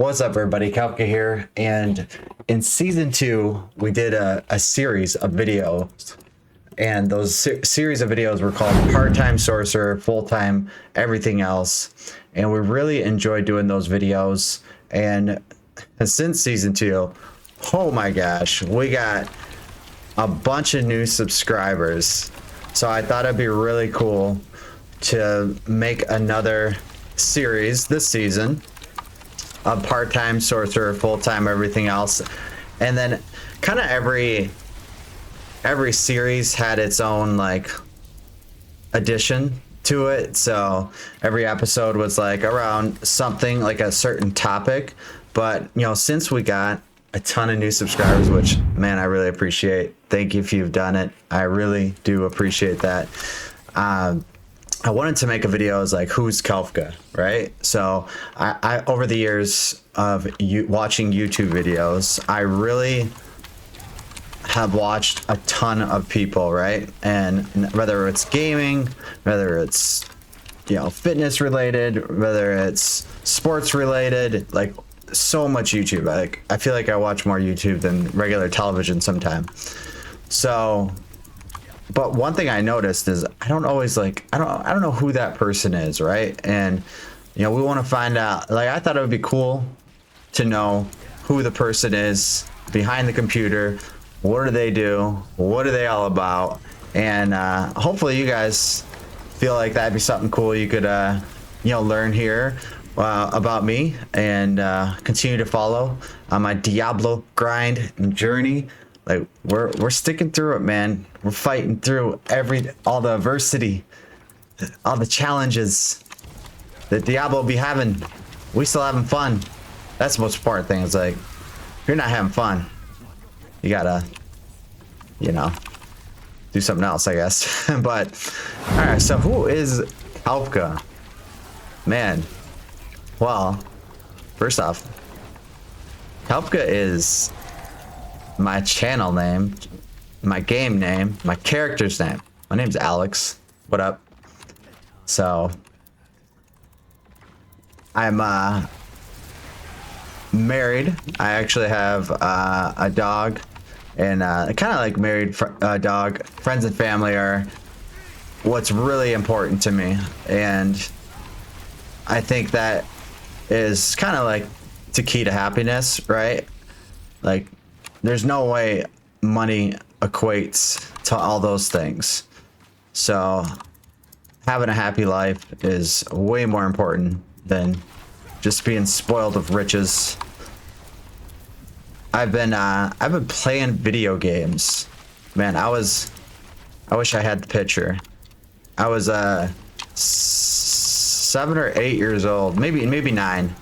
What's up, everybody? Kelfka here, and in season 2, we did a series of videos, and those series of videos were called Part-Time Sorcerer, Full-Time Everything Else, and we really enjoyed doing those videos. And since season 2, oh my gosh, we got a bunch of new subscribers, so I thought it'd be really cool to make another series this season, a part-time sorcerer, full-time everything else. And then kind of every series had its own like addition to it, so every episode was like around something like a certain topic. But you know, since we got a ton of new subscribers, which, man, I really appreciate, thank you if you've done it, I really do appreciate that. I wanted to make a video as like, who's Kelfka, right? So I over the years of watching YouTube videos, I really have watched a ton of people, right? And whether it's gaming, whether it's, you know, fitness related, whether it's sports related, like so much YouTube. Like I feel like I watch more YouTube than regular television sometimes. So, but one thing I noticed is I don't always like, I don't know who that person is, right? And you know, we want to find out. Like, I thought it would be cool to know who the person is behind the computer. What do they do? What are they all about? And hopefully you guys feel like that'd be something cool you could you know, learn here about me, and continue to follow on my Diablo grind and journey. Like we're sticking through it, man. We're fighting through all the adversity, all the challenges that Diablo be having. We still having fun. That's the most important thing. Is like, if you're not having fun, you gotta, you know, do something else, I guess. But all right, so who is Kelfka? Man, well, first off, Kelfka is my channel name, my game name, my character's name. My name's Alex. What up? So I'm married. I actually have a dog, and kind of like married dog. Friends and family are what's really important to me, and I think that is kind of like the key to happiness, right? Like, there's no way money equates to all those things. So having a happy life is way more important than just being spoiled with riches. I've been playing video games. Man, I wish I had the picture. I was 7 or 8 years old, maybe 9,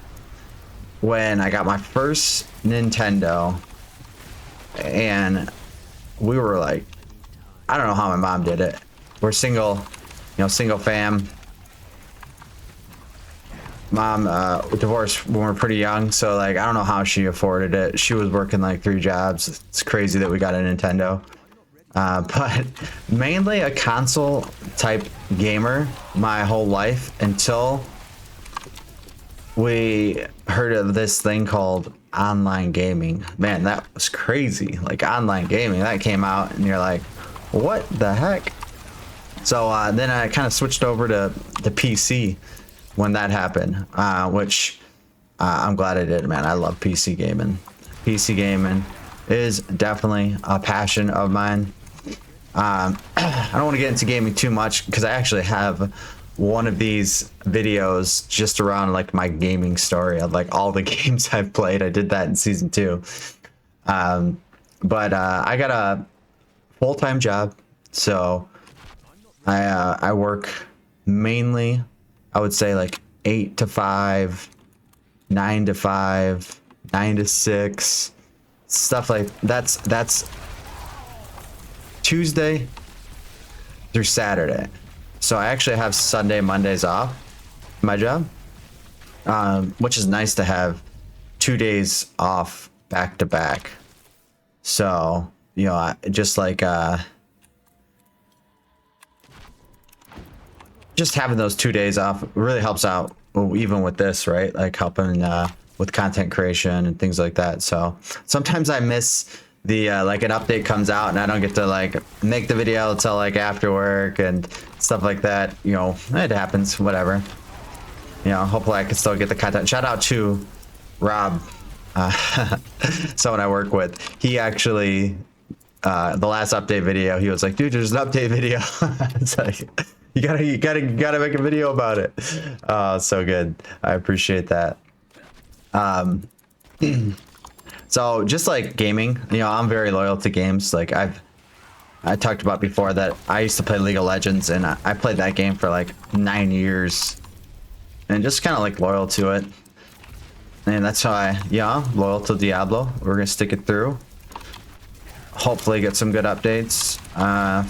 when I got my first Nintendo. And we were like, I don't know how my mom did it. We're single, you know, single fam. Mom divorced when we were pretty young, so like I don't know how she afforded it. She was working like 3 jobs. It's crazy that we got a Nintendo. But mainly a console type gamer my whole life until we heard of this thing called online gaming. Man, that was crazy. Like, online gaming, that came out and you're like, what the heck? So then I kind of switched over to the PC when that happened, which I'm glad I did, man. I love PC gaming. PC gaming is definitely a passion of mine. I don't want to get into gaming too much because I actually have one of these videos just around like my gaming story of like all the games I've played. I did that in season 2. But I got a full-time job, so I work mainly, I would say, like 8 to 5, 9 to 5, 9 to 6, stuff like that's Tuesday through Saturday. So I actually have Sunday, Mondays off my job, which is nice to have 2 days off back to back. So, you know, just like just having those 2 days off really helps out, even with this, right? Like helping with content creation and things like that. So sometimes I miss the like an update comes out and I don't get to like make the video until like after work and stuff like that. You know, it happens, whatever. You know, hopefully I can still get the content. Shout out to Rob, someone I work with. He actually, the last update video, he was like, dude, there's an update video. It's like, you gotta make a video about it. So good. I appreciate that. So just like gaming, you know, I'm very loyal to games. Like I talked about before that I used to play League of Legends, and I played that game for like 9 years and just kind of like loyal to it. And that's how I'm loyal to Diablo. We're gonna stick it through. Hopefully get some good updates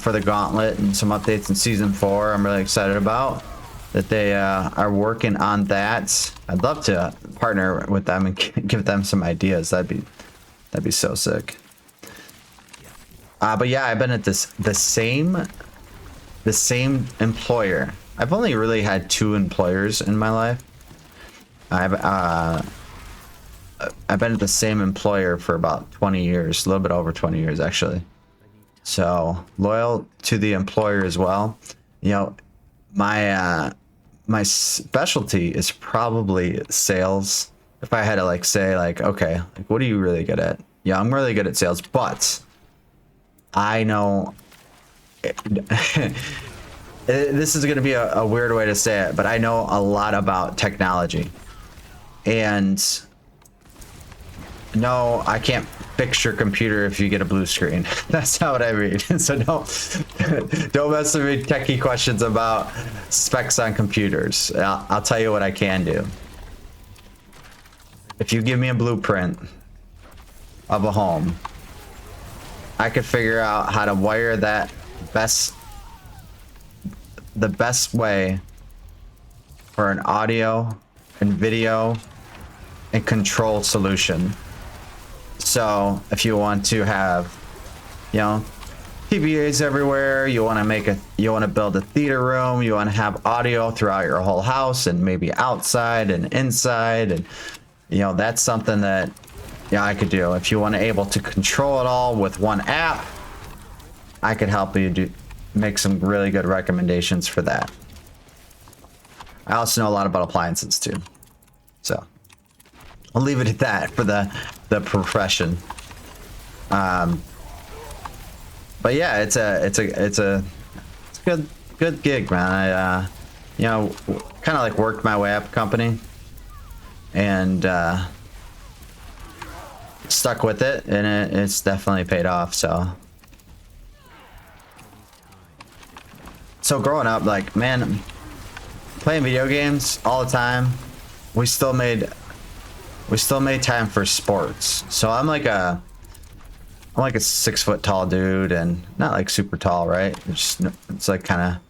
for the Gauntlet and some updates in Season 4. I'm really excited about that they are working on that. I'd love to partner with them and give them some ideas. That'd be so sick. But yeah, I've been at the same employer. I've only really had 2 employers in my life. I've been at the same employer for about 20 years, a little bit over 20 years actually. So loyal to the employer as well. You know, my specialty is probably sales. If I had to like say like, okay, like what are you really good at? Yeah, I'm really good at sales, but I know this is going to be a weird way to say it, but I know a lot about technology. And no, I can't fix your computer if you get a blue screen. That's not what I mean. So don't mess with me techie questions about specs on computers. I'll tell you what I can do. If you give me a blueprint of a home, I could figure out how to wire that the best way for an audio and video and control solution. So if you want to have, you know, TVs everywhere, you want to build a theater room, you want to have audio throughout your whole house and maybe outside and inside, and you know, that's something that I could do. If you want to able to control it all with one app, I could help you make some really good recommendations for that. I also know a lot about appliances too. So I'll leave it at that for the profession. But yeah, it's a good gig, man. I you know, kind of like worked my way up company and stuck with it, and it's definitely paid off. So growing up, like, man, playing video games all the time, we still made time for sports. So I'm like a 6 foot tall dude, and not like super tall, right? It's like kind of a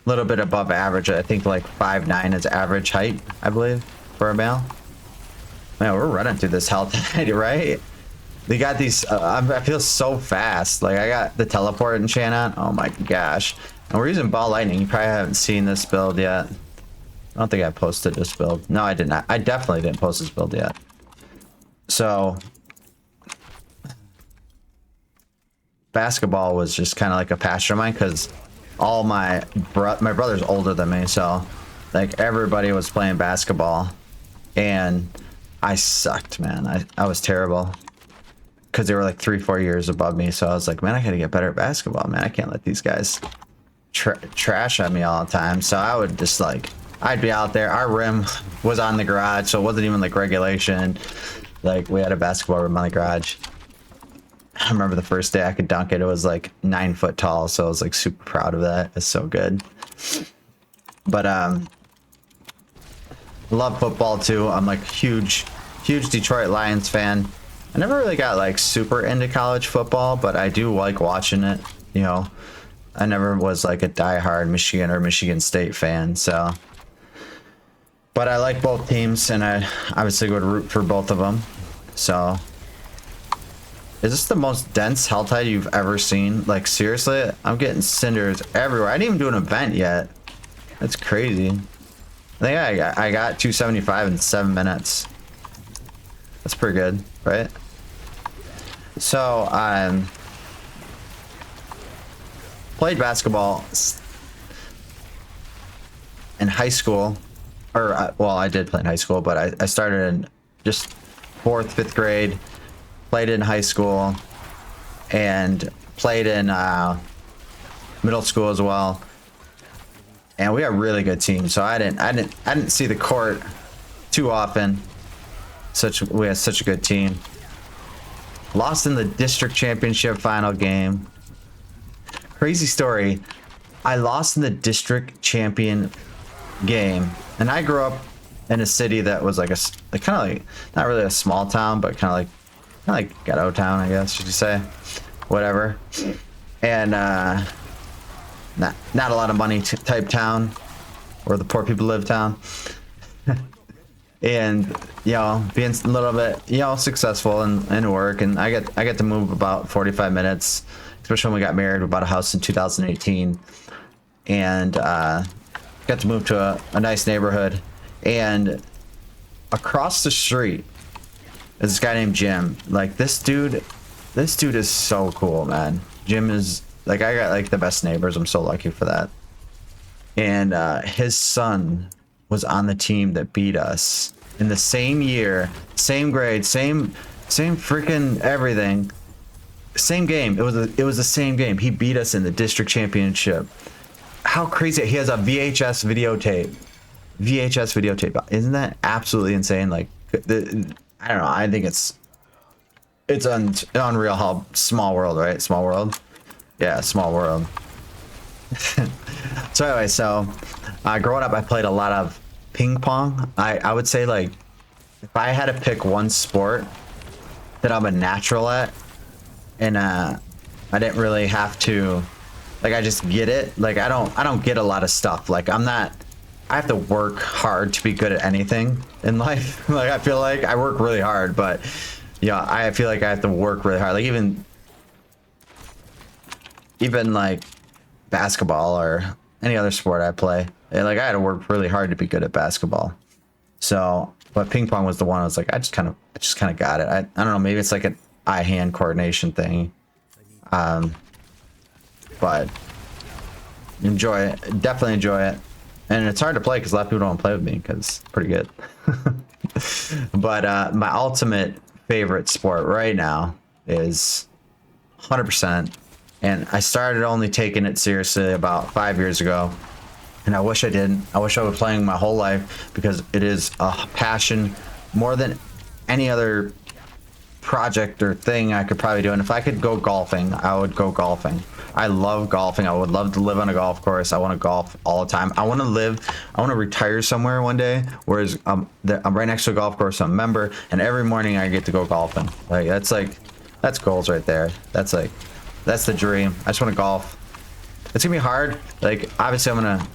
little bit above average. I think like 5'9" is average height, I believe, for a male. Man, we're running through this hell tide, right? They got these, I feel so fast. Like I got the teleport enchant on. Oh my gosh. And we're using ball lightning. You probably haven't seen this build yet. I don't think I posted this build. No, I did not. I definitely didn't post this build yet. So basketball was just kind of like a passion of mine, because all my brother's older than me, so like everybody was playing basketball, and I sucked, man. I was terrible, because they were like 3-4 years above me. So I was like, man, I gotta get better at basketball, man. I can't let these guys trash on me all the time. So I would just like, I'd be out there. Our rim was on the garage, so it wasn't even like regulation. Like we had a basketball rim on the garage. I remember the first day I could dunk it. It was like 9 foot tall, so I was like super proud of that. It's so good. But love football too. I'm like huge Detroit Lions fan. I never really got like super into college football, but I do like watching it. You know, I never was like a diehard Michigan or Michigan State fan. So, but I like both teams, and I obviously would root for both of them. So, is this the most dense Helltide you've ever seen? Like seriously, I'm getting cinders everywhere. I didn't even do an event yet. That's crazy. I think I got 275 in 7 minutes. That's pretty good, right? So, played basketball in high school, or well, I did play in high school, but I started in just 4th, 5th grade. Played in high school, and played in middle school as well. And we had a really good team, so I didn't see the court too often. We had such a good team. Lost in the district championship final game. Crazy story. I lost in the district champion game, and I grew up in a city that was like kind of like not really a small town, but kind of like ghetto town, I guess should you say, whatever. And not a lot of money type town, where the poor people live town. And you know, being a little bit, you know, successful in work, and I get to move about 45 minutes, especially when we got married. We bought a house in 2018, and got to move to a nice neighborhood. And across the street is this guy named Jim. Like, this dude is so cool, man. Jim is like, I got like the best neighbors. I'm so lucky for that. And his son was on the team that beat us in the same year, same grade, same freaking everything, same game. It was the same game. He beat us in the district championship. How crazy! He has a VHS videotape. Isn't that absolutely insane? Like, I don't know. I think it's unreal how small world, right? Small world. Yeah, small world. So anyway, growing up, I played a lot of ping pong. I would say, like, if I had to pick one sport that I'm a natural at, and I didn't really have to, like, I just get it. Like, I don't get a lot of stuff. Like, I have to work hard to be good at anything in life. Like, I feel like I work really hard, but yeah, I feel like I have to work really hard. Like, even like basketball or any other sport I play, and like, I had to work really hard to be good at basketball. So, but ping pong was the one I was like, I just kind of got it. I don't know, maybe it's like an eye-hand coordination thing. But enjoy it, definitely enjoy it. And it's hard to play because a lot of people don't play with me because it's pretty good. But my ultimate favorite sport right now is 100%. And I started only taking it seriously about 5 years ago. And I wish I didn't. I wish I was playing my whole life, because it is a passion more than any other project or thing I could probably do. And if I could go golfing, I would go golfing. I love golfing. I would love to live on a golf course. I want to golf all the time. I want to retire somewhere one day, whereas I'm right next to a golf course. I'm a member, and every morning I get to go golfing. That's goals right there. That's the dream. I just want to golf. It's gonna be hard. Like, obviously I'm gonna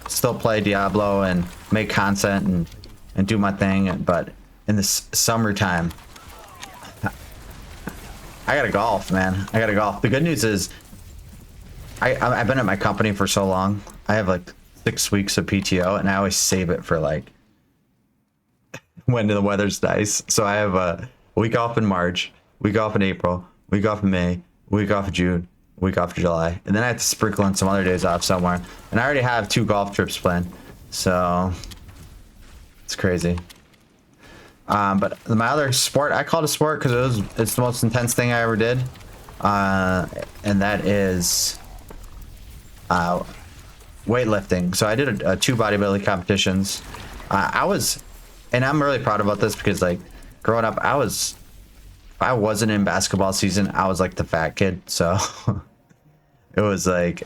still play Diablo and make content and do my thing, but in the summertime, I gotta golf, man. I gotta golf. The good news is, I've been at my company for so long. I have like 6 weeks of PTO, and I always save it for like when the weather's nice. So I have a week off in March, week off in April, week off in May, week off in June, week off in July, and then I have to sprinkle in some other days off somewhere. And I already have 2 golf trips planned, so it's crazy. But my other sport, I call it a sport because it's the most intense thing I ever did, and that is weightlifting. So I did 2 bodybuilding competitions. And I'm really proud about this because, like, growing up, if I wasn't in basketball season, I was like the fat kid. So it was like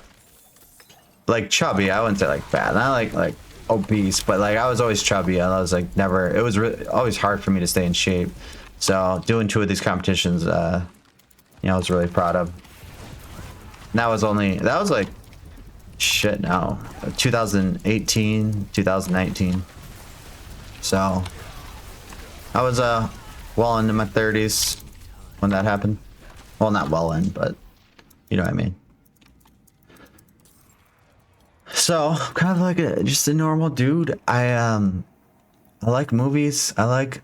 chubby. I wouldn't say like fat, not like obese, but like I was always chubby. I was like never. It was always hard for me to stay in shape. So doing 2 of these competitions, I was really proud of. And that was like shit now, 2018, 2019. So I was well into my 30s when that happened. Well, not well in, but you know what I mean. So I'm kind of like just a normal dude. I like movies. I like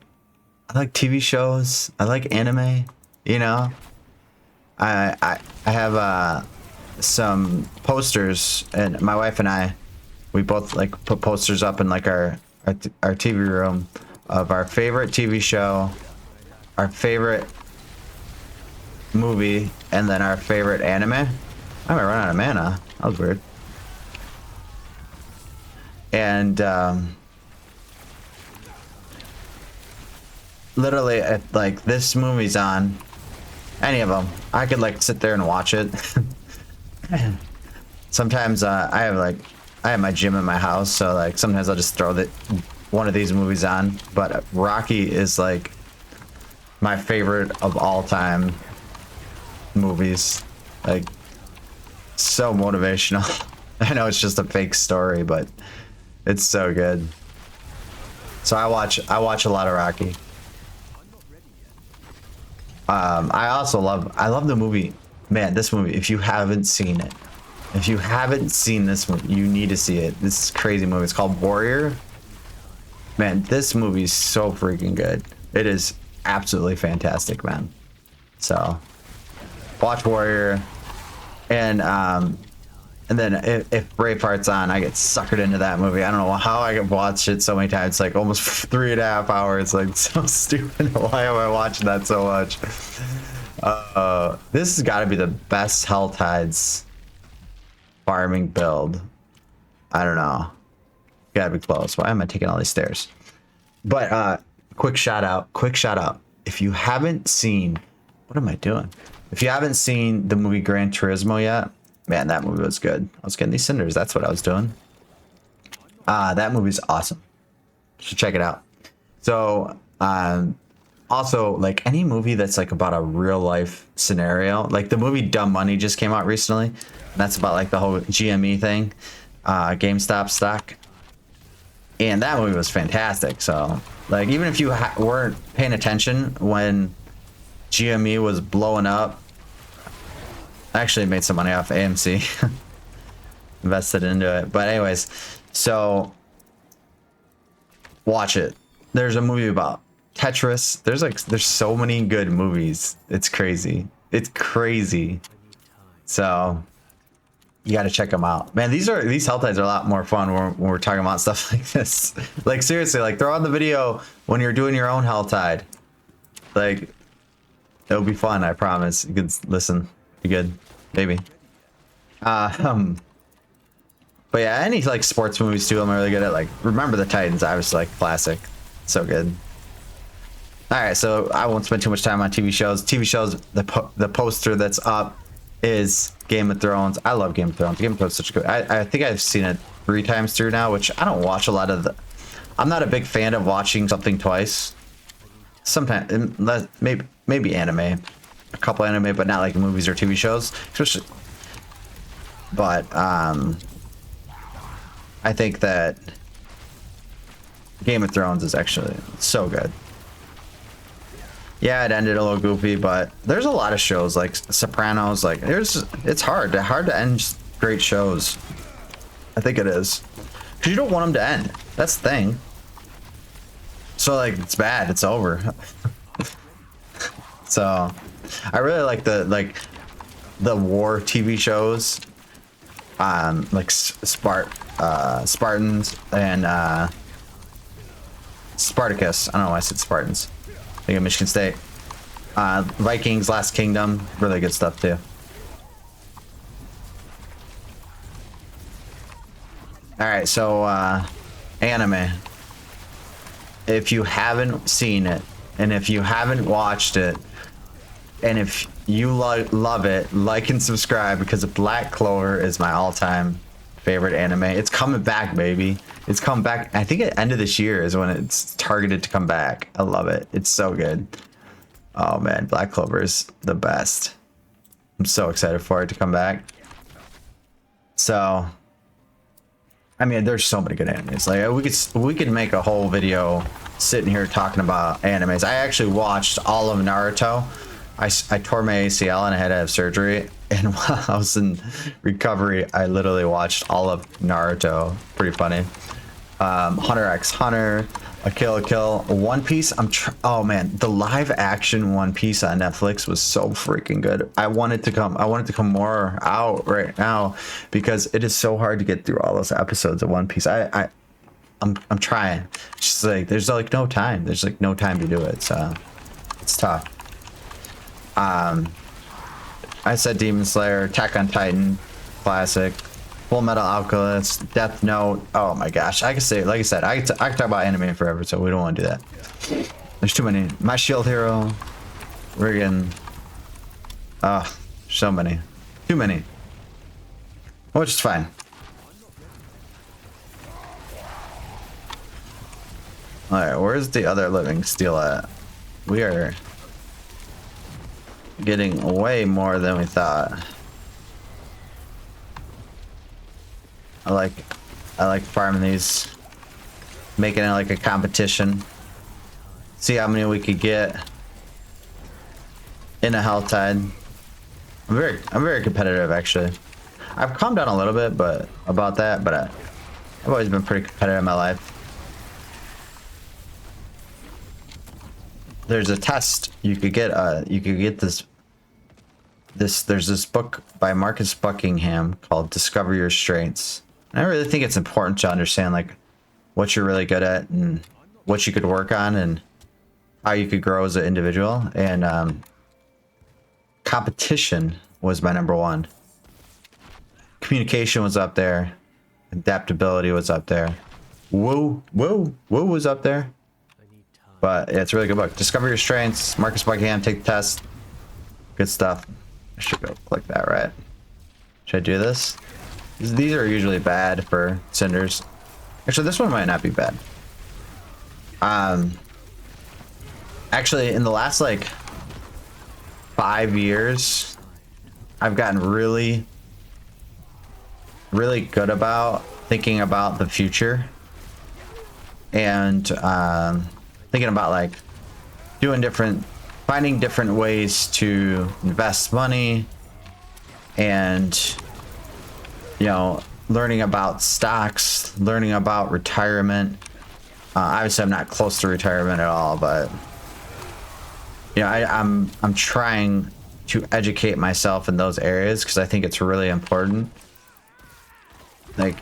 I like TV shows. I like anime. You know, I have some posters, and my wife and I, we both like put posters up in like our TV room of our favorite TV show, our favorite movie, and then our favorite anime. I might run out of mana. That was weird. And literally, if, like, this movie's on, any of them, I could like sit there and watch it. Sometimes I have my gym in my house, so like sometimes I'll just throw one of these movies on. But Rocky is like my favorite of all time movies. Like, so motivational. I know it's just a fake story, but it's so good. So I watch a lot of Rocky. I love the movie. Man, this movie, if you haven't seen it, if you haven't seen this movie, you need to see it. This is a crazy movie. It's called Warrior. Man, this movie is so freaking good. It is absolutely fantastic, man. So watch Warrior, and then if Braveheart's on, I get suckered into that movie. I don't know how I can watch it so many times. It's like almost 3.5 hours. Like, so stupid. Why am I watching that so much? This has got to be the best Hell Tides farming build. I don't know. Gotta be close. Why am I taking all these stairs? But quick shout out. If you haven't seen, what am I doing? If you haven't seen the movie Gran Turismo yet, man, that movie was good. I was getting these cinders. That's what I was doing. That movie's awesome. You should check it out. So, also, like, any movie that's like about a real life scenario, like the movie Dumb Money just came out recently. That's about like the whole GME thing, GameStop stock. And that movie was fantastic. So, like, even if you weren't paying attention when GME was blowing up, I actually made some money off AMC. Invested into it. But anyways, so watch it. There's a movie about Tetris. There's so many good movies. It's crazy. It's crazy. So you got to check them out, man. These Hell Tides are a lot more fun when we're talking about stuff like this. Like, seriously, like, throw on the video when you're doing your own Hell Tide. Like, it'll be fun. I promise. You can listen. Be good, maybe. But yeah, any like sports movies too, I'm really good at. Like, Remember the Titans, obviously, like, classic. So good. All right, so I won't spend too much time on TV shows. TV shows, the poster that's up is Game of Thrones. I love Game of Thrones. Game of Thrones is such a good. I think I've seen it 3 times through now, which I don't watch a lot of the. I'm not a big fan of watching something twice. Sometimes, maybe anime, a couple anime, but not like movies or TV shows, especially. But I think that Game of Thrones is actually so good. Yeah, it ended a little goofy, but there's a lot of shows like Sopranos. Like, it's hard to end great shows. I think it is, because you don't want them to end. That's the thing. So, like, it's bad. It's over. So, I really like the war TV shows. Like Spartans and Spartacus. I don't know why I said Spartans. I think of Michigan State. Vikings, Last Kingdom, really good stuff too. Alright, so anime. If you haven't seen it, and if you haven't watched it, and if you love it, like and subscribe, because Black Clover is my all-time favorite anime. It's coming back, baby. It's coming back. I think at the end of this year is when it's targeted to come back. I love it. It's so good. Oh man, Black Clover is the best. I'm so excited for it to come back. So, I mean, there's so many good animes. Like, we could make a whole video sitting here talking about animes. I actually watched all of Naruto. I tore my ACL and I had to have surgery. And while I was in recovery, I literally watched all of Naruto. Pretty funny. Hunter x Hunter, A kill. One Piece. Oh man, the live action One Piece on Netflix was so freaking good. I want it to come more out right now because it is so hard to get through all those episodes of One Piece. I'm trying. Just like there's like no time. There's like no time to do it. So it's tough. I said Demon Slayer, Attack on Titan, classic. Full Metal Alchemist, Death Note. Oh my gosh, I can say, like I said, I can talk about anime forever, so we don't want to do that. There's too many. My Shield Hero, friggin', so many, too many. Which is fine. All right, where's the other living steel at? We are getting way more than we thought. I like farming these, making it like a competition. See how many we could get in a Helltide. I'm very competitive actually. I've calmed down a little bit, but I've always been pretty competitive in my life. There's a test you could get. You could get this. There's this book by Marcus Buckingham called "Discover Your Strengths." And I really think it's important to understand like what you're really good at and what you could work on and how you could grow as an individual. And competition was my number one. Communication was up there. Adaptability was up there. Woo was up there. But yeah, it's a really good book. Discover Your Strengths. Marcus Buckingham, take the test. Good stuff. I should go click that, right? Should I do this? These are usually bad for cinders. Actually, this one might not be bad. Actually, in the last like 5 years, I've gotten really good about thinking about the future and thinking about like finding different ways to invest money and, you know, learning about stocks, learning about retirement. Obviously I'm not close to retirement at all, but you know, I'm trying to educate myself in those areas because I think it's really important. Like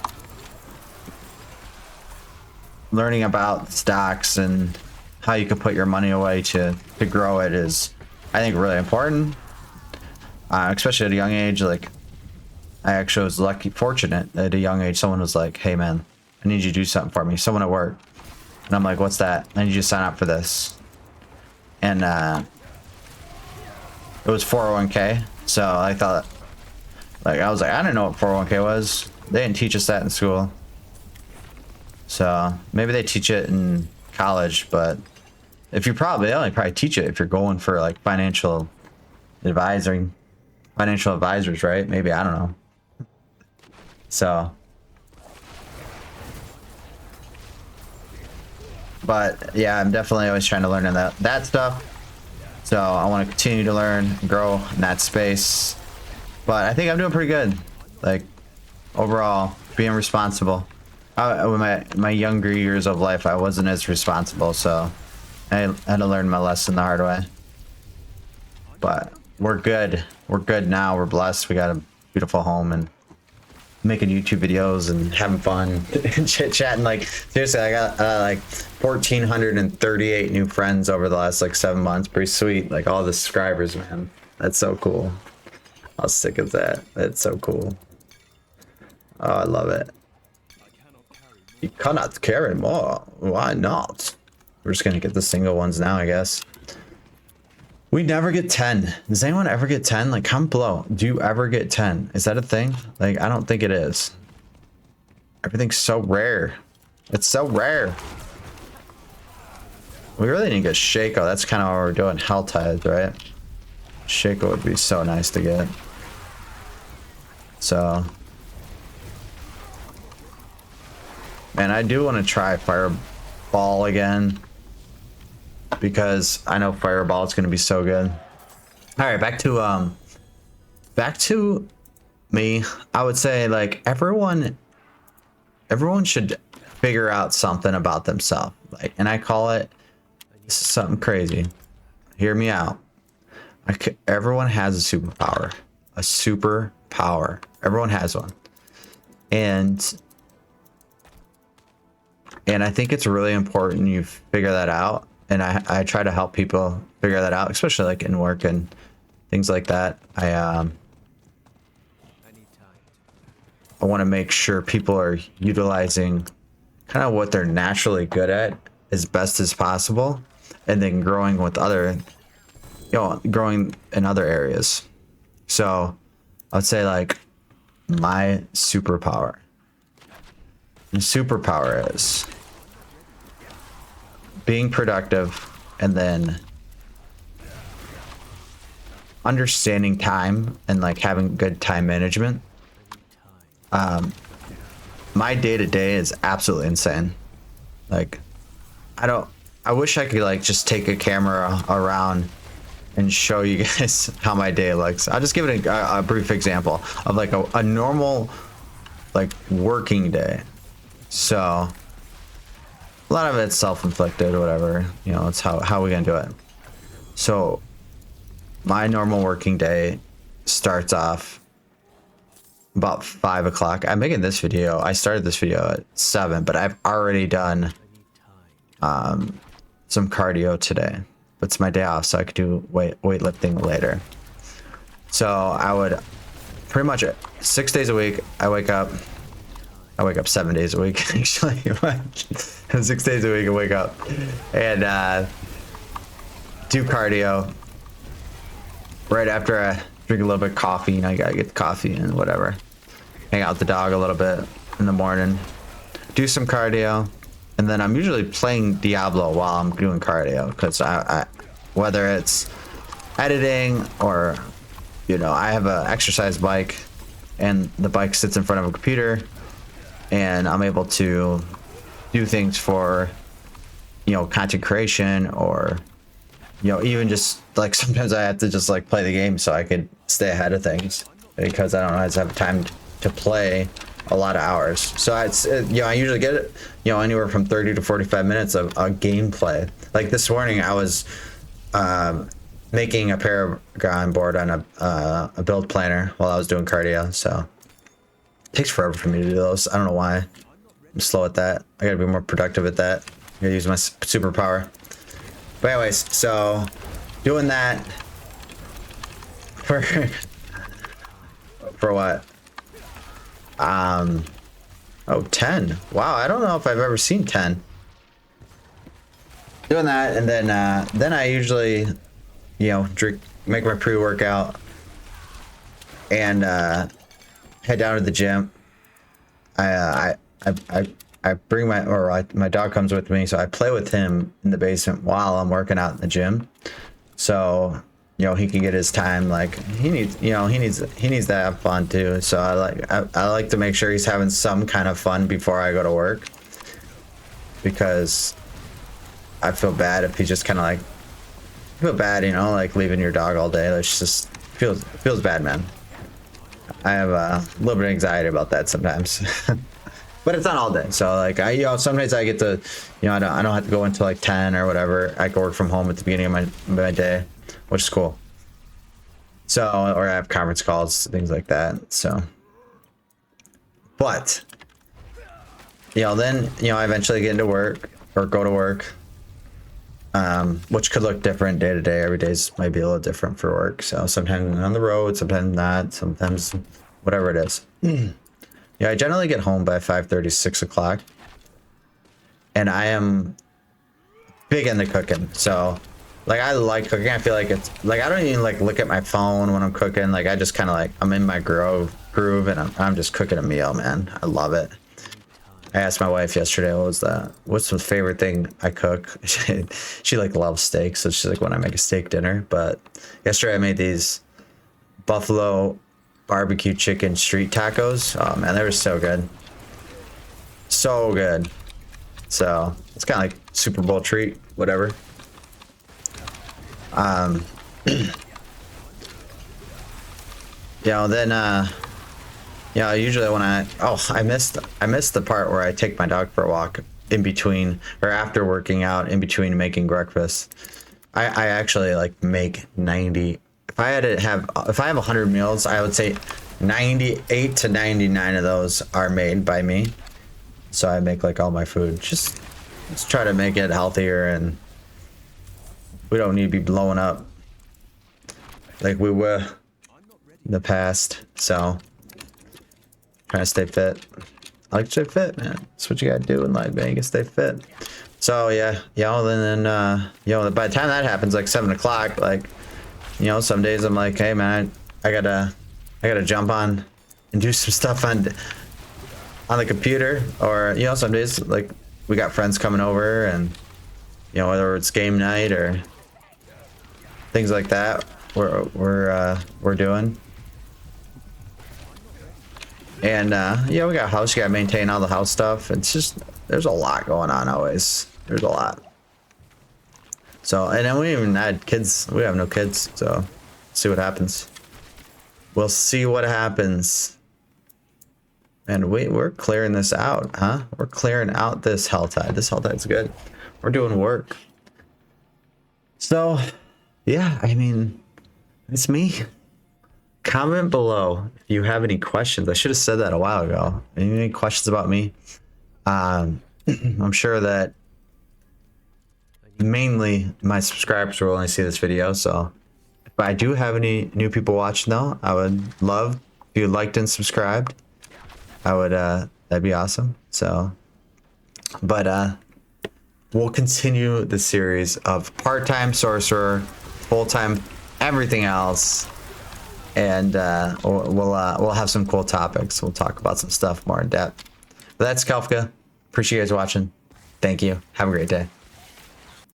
learning about stocks and how you can put your money away to grow it is, I think, really important. Especially at a young age. Like I actually was fortunate at a young age. Someone was like, "Hey man, I need you to do something for me." Someone at work, and I'm like, "What's that?" "I need you to sign up for this." And it was 401k. So I thought, like, I was like, I didn't know what 401k was. They didn't teach us that in school. So maybe they teach it in college, but they only probably teach it if you're going for like financial advisors, right? Maybe, I don't know. So, but yeah, I'm definitely always trying to learn in that stuff. So I want to continue to learn and grow in that space. But I think I'm doing pretty good. Like overall, being responsible. In my younger years of life, I wasn't as responsible, so I had to learn my lesson the hard way. But we're good. We're good now. We're blessed. We got a beautiful home and making YouTube videos and having fun and chit-chatting. Like seriously, I got like 1,438 new friends over the last like 7 months. Pretty sweet. Like all the subscribers, man. That's so cool. How sick is that? That's so cool. Oh, I love it. You cannot carry more. Why not? We're just gonna get the single ones now, I guess. We never get 10. Does anyone ever get 10? Like, comment below. Do you ever get 10? Is that a thing? Like, I don't think it is. Everything's so rare. It's so rare. We really need to get Shaco. That's kind of what we're doing. Helltide, right? Shaco would be so nice to get. So. Man, I do want to try Fireball again. Because I know Fireball is going to be so good. Alright, back to me. I would say like everyone should figure out something about themselves. Like, and I call it, this is something crazy. Hear me out. Everyone has a superpower. A superpower. Everyone has one. And I think it's really important you figure that out. And I try to help people figure that out, especially like in work and things like that. I want to make sure people are utilizing kind of what they're naturally good at as best as possible, and then growing with other, growing in other areas. So I would say like my superpower. The superpower is being productive and then understanding time and like having good time management. My day-to-day is absolutely insane. Like, I wish I could like just take a camera around and show you guys how my day looks. I'll just give it a brief example of like a normal like working day. So a lot of it's self-inflicted or whatever, it's how we gonna do it. So my normal working day starts off about 5 o'clock. I'm making this video. I started this video at 7, but I've already done some cardio today. It's my day off, so I could do weightlifting later. So I would pretty much 6 days a week. I wake up 7 days a week actually. 6 days a week I wake up and do cardio. Right after I drink a little bit of coffee, you gotta get the coffee and whatever. Hang out with the dog a little bit in the morning. Do some cardio. And then I'm usually playing Diablo while I'm doing cardio, because I whether it's editing or, I have an exercise bike and the bike sits in front of a computer and I'm able to do things for, content creation or, even just like sometimes I have to just like play the game so I could stay ahead of things, because I don't always have time to play a lot of hours. So it's, I usually get it, anywhere from 30 to 45 minutes of gameplay. Like this morning I was making a Paragon board on a build planner while I was doing cardio. So it takes forever for me to do those. I don't know why. I'm slow at that. I gotta be more productive at that. I gotta use my superpower. But anyways, so doing that for what? 10. Wow, I don't know if I've ever seen 10. Doing that, and then I usually, make my pre-workout and head down to the gym. I bring my dog comes with me, so I play with him in the basement while I'm working out in the gym. So he can get his time. Like he needs to have fun too. So I like to make sure he's having some kind of fun before I go to work, because I feel bad if he just kind of like like leaving your dog all day. It's just feels bad, man. I have a little bit of anxiety about that sometimes. But it's not all day. So like sometimes I get to, I don't have to go until like 10 or whatever. I can work from home at the beginning of my day, which is cool. So, or I have conference calls, things like that. So, but, then, I eventually get into work or go to work, which could look different day to day. Every day's might be a little different for work. So sometimes on the road, sometimes not, sometimes whatever it is. Yeah, I generally get home by 5:30, 6 o'clock. And I am big into cooking. So, like, I like cooking. I feel like it's, like, I don't even, like, look at my phone when I'm cooking. Like, I just kind of, like, I'm in my groove, and I'm just cooking a meal, man. I love it. I asked my wife yesterday, what's the favorite thing I cook? She like, loves steak, so she's like, when I make a steak dinner. But yesterday I made these buffalo barbecue chicken street tacos. Oh man, they were so good. So good. So it's kind of like Super Bowl treat, whatever. Then Yeah, usually when I missed the part where I take my dog for a walk in between or after working out, in between making breakfast. I actually like make 90. If I have 100 meals, I would say 98 to 99 of those are made by me. So I make like all my food. Just let's try to make it healthier, and we don't need to be blowing up like we were in the past. So trying to stay fit. I like to stay fit, man. That's what you gotta do in life, man. You gotta stay fit. So yeah, and then by the time that happens, like 7 o'clock, like, some days I'm like, hey man, I gotta jump on and do some stuff on the computer, or some days like we got friends coming over, and whether it's game night or things like that, we're doing. And we got a house. You gotta maintain all the house stuff. It's just, there's a lot going on always. There's a lot. So, and then we even had kids. We have no kids, so see what happens. We'll see what happens. And we're clearing this out, huh? We're clearing out this Helltide. This Helltide's good. We're doing work. So, yeah, I mean, it's me. Comment below if you have any questions. I should have said that a while ago. Any questions about me? I'm sure that mainly my subscribers will only see this video. So if I do have any new people watching though, I would love if you liked and subscribed. I would, that'd be awesome. So, but we'll continue the series of part-time sorcerer, full-time everything else. And we'll have some cool topics. We'll talk about some stuff more in depth. But that's Kelfka. Appreciate you guys watching. Thank you. Have a great day.